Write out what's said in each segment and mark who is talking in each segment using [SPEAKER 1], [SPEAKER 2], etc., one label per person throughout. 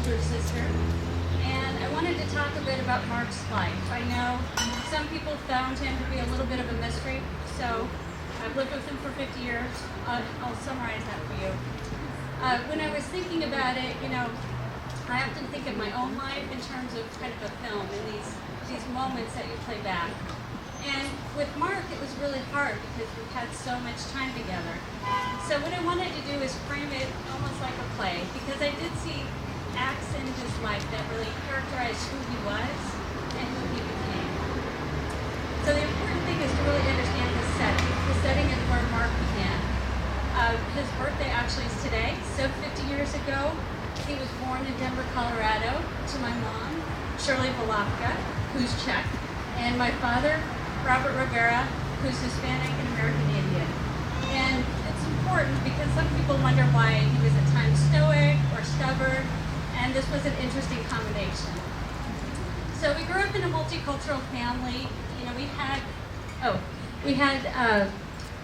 [SPEAKER 1] older sister, and I wanted to talk a bit about Mark's life. I know some people found him to be a little bit of a mystery, so I've lived with him for 50 years. I'll summarize that for you. When I was thinking about it, I often think of my own life in terms of kind of a film and these moments that you play back. And with Mark, it was really hard because we've had so much time together. So what I wanted to do is frame it almost like a play, because I did see acts in his life that really characterized who he was and who he became. So the important thing is to really understand the setting. The setting is where Mark began. His birthday actually is today, so 50 years ago. He was born in Denver, Colorado, to my mom, Shirley Velavka, who's Czech, and my father, Robert Rivera, who's Hispanic and American Indian. And it's important because some people wonder why he was at times stoic or stubborn, and this was an interesting combination. So we grew up in a multicultural family. We had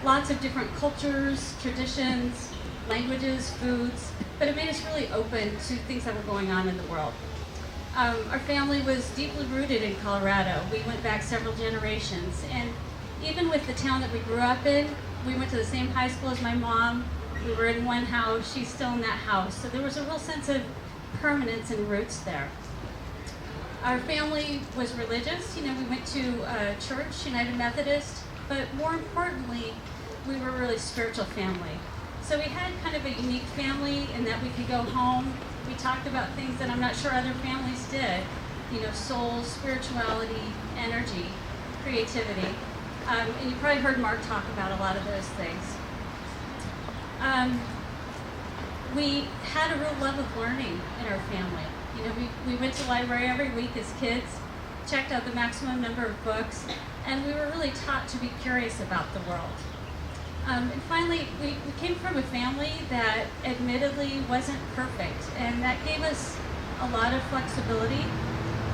[SPEAKER 1] lots of different cultures, traditions, languages, foods, but it made us really open to things that were going on in the world. Our family was deeply rooted in Colorado. We went back several generations, and even with the town that we grew up in, we went to the same high school as my mom. We were in one house, she's still in that house, so there was a real sense of permanence and roots there. Our family was religious. We went to church, United Methodist, but more importantly, we were a really spiritual family. So we had kind of a unique family in that we could go home. We talked about things that I'm not sure other families did. Soul, spirituality, energy, creativity. And you probably heard Mark talk about a lot of those things. We had a real love of learning in our family. We went to the library every week as kids, checked out the maximum number of books, and we were really taught to be curious about the world. And finally, we came from a family that admittedly wasn't perfect, and that gave us a lot of flexibility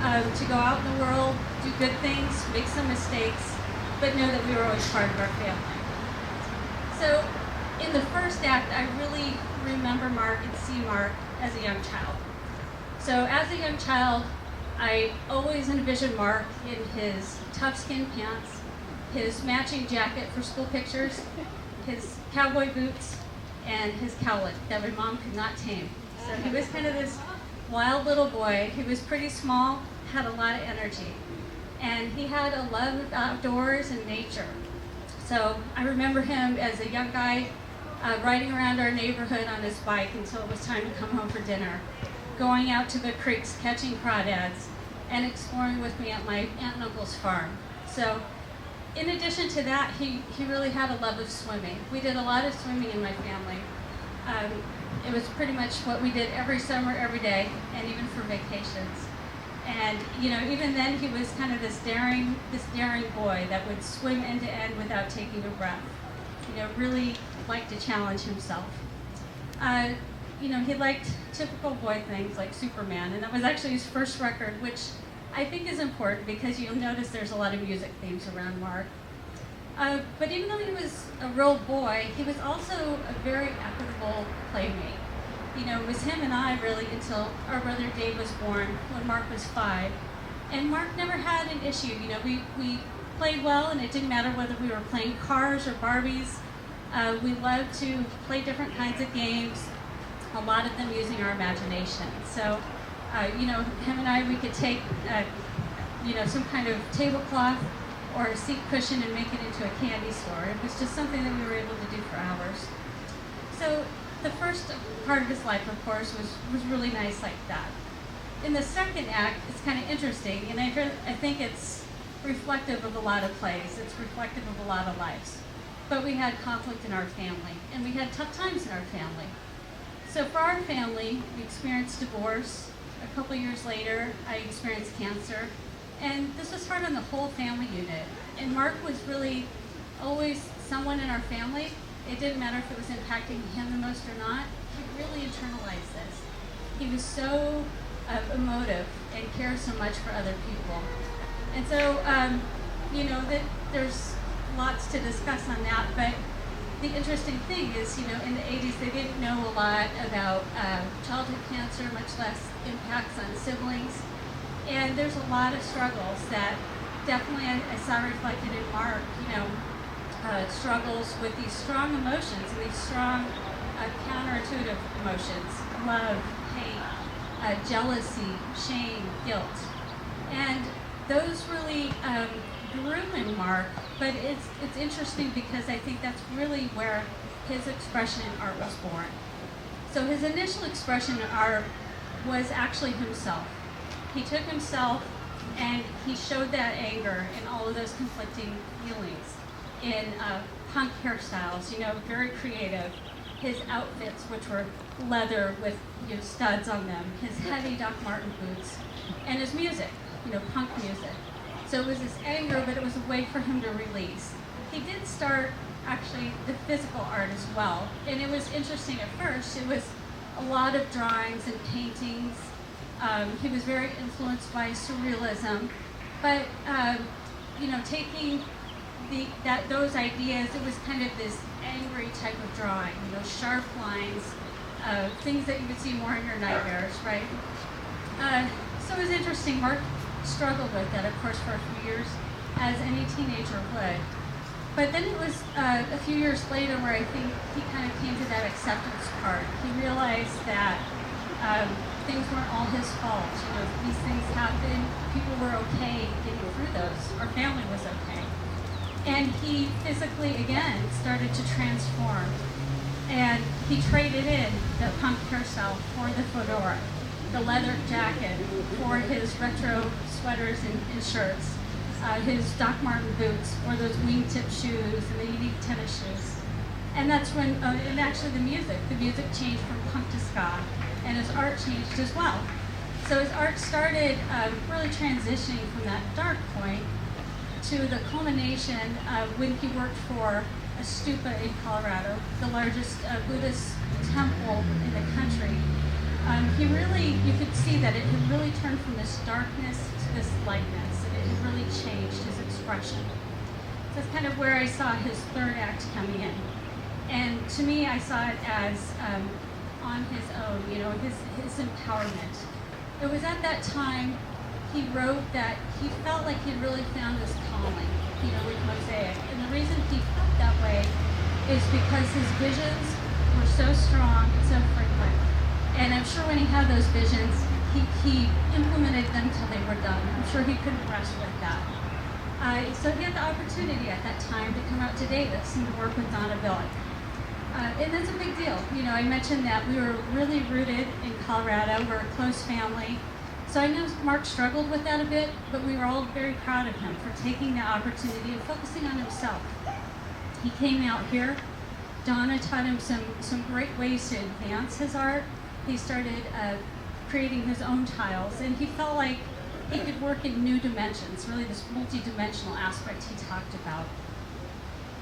[SPEAKER 1] to go out in the world, do good things, make some mistakes, but know that we were always part of our family. So in the first act, I really remember Mark and see Mark as a young child. So as a young child, I always envisioned Mark in his tough skin pants, his matching jacket for school pictures, his cowboy boots, and his cowlick that my mom could not tame. So he was kind of this wild little boy. He was pretty small, had a lot of energy, and he had a love of outdoors and nature. So I remember him as a young guy riding around our neighborhood on his bike until it was time to come home for dinner, going out to the creeks, catching crawdads, and exploring with me at my aunt and uncle's farm. So in addition to that, he really had a love of swimming. We did a lot of swimming in my family. It was pretty much what we did every summer, every day, and even for vacations. And even then, he was kind of this daring boy that would swim end to end without taking a breath. Really liked to challenge himself. He liked typical boy things like Superman, and that was actually his first record, which I think is important because you'll notice there's a lot of music themes around Mark. But even though he was a real boy, he was also a very equitable playmate. It was him and I really until our brother Dave was born when Mark was 5. And Mark never had an issue. We played well, and it didn't matter whether we were playing cars or Barbies. We loved to play different kinds of games, a lot of them using our imagination. So him and I, we could take, some kind of tablecloth or a seat cushion and make it into a candy store. It was just something that we were able to do for hours. So the first part of his life, of course, was really nice like that. In the second act, it's kind of interesting, and I think it's reflective of a lot of plays. It's reflective of a lot of lives. But we had conflict in our family, and we had tough times in our family. So for our family, we experienced divorce. A couple years later, I experienced cancer. And this was hard on the whole family unit. And Mark was really always someone in our family. It didn't matter if it was impacting him the most or not. He really internalized this. He was so emotive and cared so much for other people. And so, that there's lots to discuss on that, but the interesting thing is, in the 80s, they didn't know a lot about childhood cancer, much less impacts on siblings. And there's a lot of struggles that definitely I saw reflected in Mark, struggles with these strong emotions and these strong counterintuitive emotions: love, hate, jealousy, shame, guilt. And those really grew in Mark, but it's interesting because I think that's really where his expression in art was born. So his initial expression in art was actually himself. He took himself and he showed that anger in all of those conflicting feelings in punk hairstyles, very creative. His outfits, which were leather with studs on them, his heavy Doc Marten boots, and his music, punk music. So it was this anger, but it was a way for him to release. He did start actually the physical art as well, and it was interesting at first. It was a lot of drawings and paintings. He was very influenced by surrealism, but taking those ideas, it was kind of this angry type of drawing, sharp lines, things that you would see more in your nightmares, right? So it was interesting. Mark struggled with that, of course, for a few years, as any teenager would. But then it was a few years later where I think he kind of came to that acceptance part. He realized that things weren't all his fault. These things happened. People were okay getting through those. Our family was okay. And he physically, again, started to transform. And he traded in the punk hairstyle for the fedora, the leather jacket for his retro sweaters and shirts, his Doc Marten boots, or those wingtip shoes, and the unique tennis shoes. And that's when, and actually the music changed from punk to ska, and his art changed as well. So his art started really transitioning from that dark point to the culmination when he worked for a stupa in Colorado, the largest Buddhist temple in the country. You could see that it had really turned from this darkness to this lightness, and it had really changed his expression. So that's kind of where I saw his third act coming in. And to me, I saw it as on his own, his empowerment. It was at that time he wrote that he felt like he'd really found his calling, with Mosaic. And the reason he felt that way is because his visions were so strong and so frequent. And I'm sure when he had those visions, he implemented them till they were done. I'm sure he couldn't rest with that. So he had the opportunity at that time to come out to Davis and to work with Donna Billick. And that's a big deal. I mentioned that we were really rooted in Colorado. We're a close family. So I know Mark struggled with that a bit, but we were all very proud of him for taking the opportunity and focusing on himself. He came out here. Donna taught him some great ways to advance his art. He started creating his own tiles, and he felt like he could work in new dimensions, really this multi-dimensional aspect he talked about.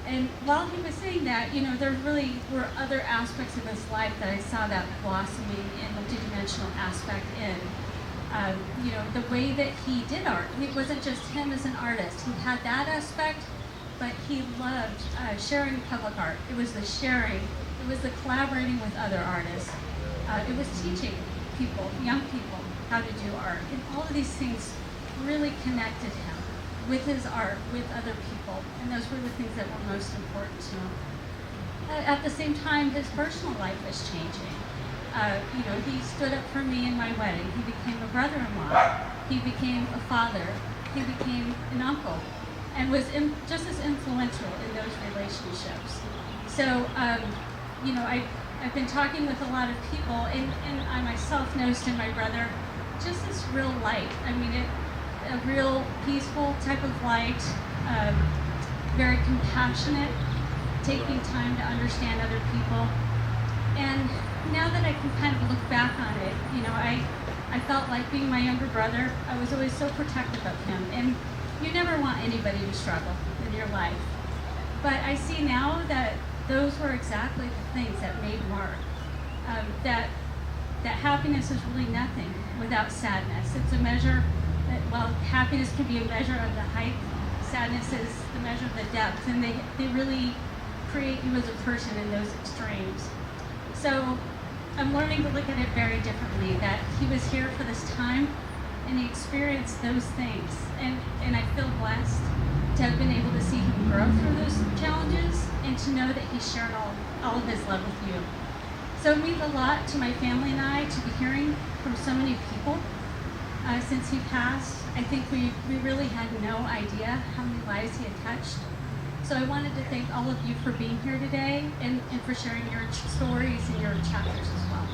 [SPEAKER 1] And while he was saying that, there really were other aspects of his life that I saw that blossoming and multi-dimensional aspect in. The way that he did art. It wasn't just him as an artist. He had that aspect, but he loved sharing public art. It was the sharing. It was the collaborating with other artists. It was teaching people, young people, how to do art. And all of these things really connected him with his art, with other people. And those were the things that were most important to him. At the same time, his personal life was changing. He stood up for me in my wedding. He became a brother-in-law. He became a father. He became an uncle, and was just as influential in those relationships. So, I've been talking with a lot of people, and I myself noticed in my brother just this real light. A real peaceful type of light, very compassionate, taking time to understand other people. And now that I can kind of look back on it, I felt like being my younger brother, I was always so protective of him. And you never want anybody to struggle in your life. But I see now that those were exactly the things that made Mark. That happiness is really nothing without sadness. It's a measure happiness can be a measure of the height. Sadness is the measure of the depth. And they really create you as a person in those extremes. So I'm learning to look at it very differently, that he was here for this time and he experienced those things. And I feel blessed to have been able to see him grow through those challenges and to know that he shared all of his love with you. So it means a lot to my family and I to be hearing from so many people since he passed. I think we really had no idea how many lives he had touched. So I wanted to thank all of you for being here today and for sharing your stories and your chapters as well.